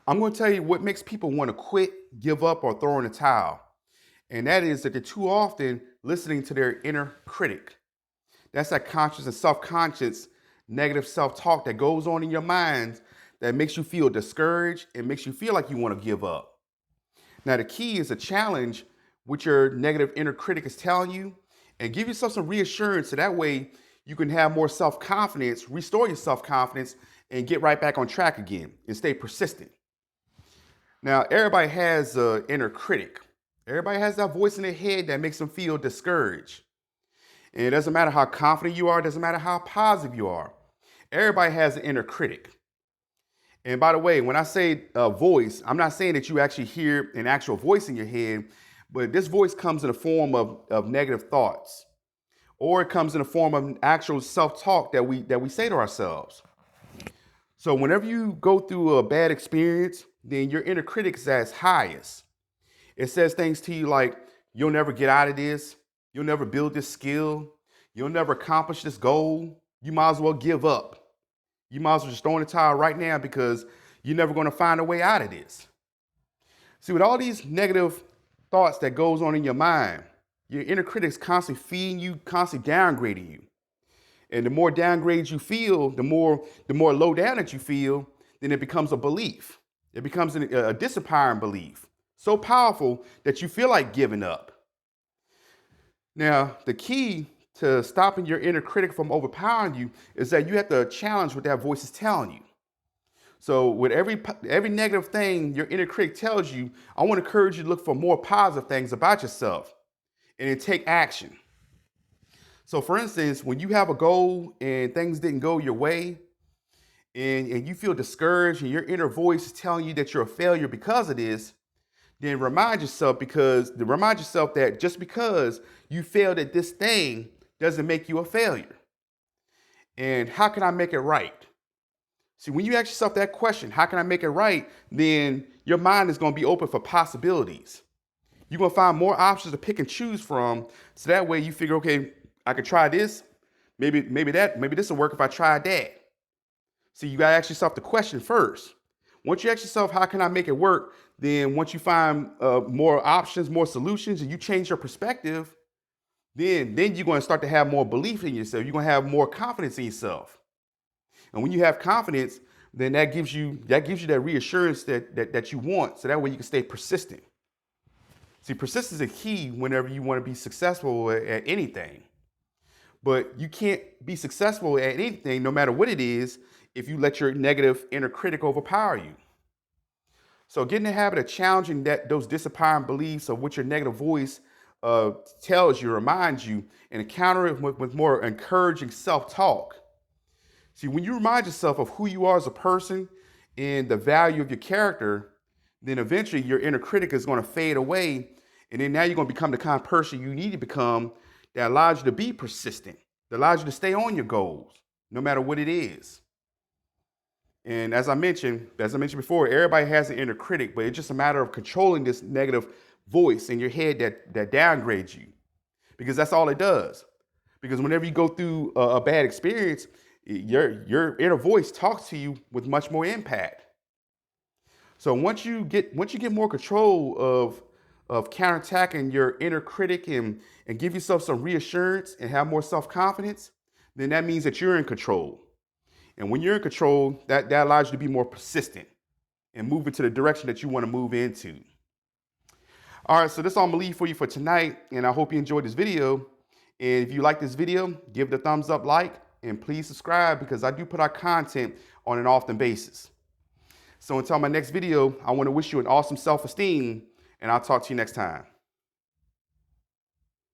I'm going to tell you what makes people want to quit, give up, or throw in the towel. And that is that they're too often listening to their inner critic. That's that conscious and subconscious negative self talk that goes on in your mind that makes you feel discouraged and makes you feel like you want to give up. Now, the key is to challenge what your negative inner critic is telling you and give yourself some reassurance so that way you can have more self confidence, restore your self confidence, and get right back on track again and stay persistent. Now, everybody has an inner critic. Everybody has that voice in their head that makes them feel discouraged. And it doesn't matter how confident you are, it doesn't matter how positive you are. Everybody has an inner critic. And by the way, when I say voice, I'm not saying that you actually hear an actual voice in your head, but this voice comes in the form of negative thoughts, or it comes in the form of actual self-talk that we say to ourselves. So whenever you go through a bad experience, then your inner critic is at its highest. It says things to you like, you'll never get out of this. You'll never build this skill. You'll never accomplish this goal. You might as well give up. You might as well just throw in the towel right now because you're never going to find a way out of this. See, with all these negative thoughts that goes on in your mind, your inner critic is constantly feeding you, constantly downgrading you. And the more downgrades you feel, the more low down that you feel, then it becomes a belief. It becomes a disempowering belief. So powerful that you feel like giving up. Now, the key to stopping your inner critic from overpowering you is that you have to challenge what that voice is telling you. So with every negative thing your inner critic tells you, I want to encourage you to look for more positive things about yourself and then take action. So for instance, when you have a goal and things didn't go your way and you feel discouraged and your inner voice is telling you that you're a failure because of this, then remind yourself that just because you failed at this thing doesn't make you a failure. And how can I make it right? See, when you ask yourself that question, how can I make it right? Then your mind is going to be open for possibilities. You're going to find more options to pick and choose from. So that way you figure, okay, I could try this. Maybe this will work if I try that. See, you got to ask yourself the question first. Once you ask yourself, how can I make it work? Then once you find more options, more solutions, and you change your perspective, then you're going to start to have more belief in yourself. You're going to have more confidence in yourself. And when you have confidence, then that gives you that reassurance that you want. So that way you can stay persistent. See, persistence is a key whenever you want to be successful at anything. But you can't be successful at anything, no matter what it is, if you let your negative inner critic overpower you. So get in the habit of challenging those disempowering beliefs of what your negative voice tells you, reminds you, and counter it with more encouraging self-talk. See, when you remind yourself of who you are as a person and the value of your character, then eventually your inner critic is going to fade away. And then now you're going to become the kind of person you need to become that allows you to be persistent, that allows you to stay on your goals, no matter what it is. And as I mentioned before, everybody has an inner critic, but it's just a matter of controlling this negative voice in your head that downgrades you, because that's all it does. Because whenever you go through a bad experience, your inner voice talks to you with much more impact. So once you get more control of counterattacking your inner critic and give yourself some reassurance and have more self-confidence, then that means that you're in control. And when you're in control, that allows you to be more persistent and move into the direction that you want to move into. All right, so that's all I'm gonna leave for you for tonight, and I hope you enjoyed this video. And if you like this video, give it a thumbs up, and please subscribe, because I do put out content on an often basis. So until my next video, I want to wish you an awesome self-esteem, and I'll talk to you next time.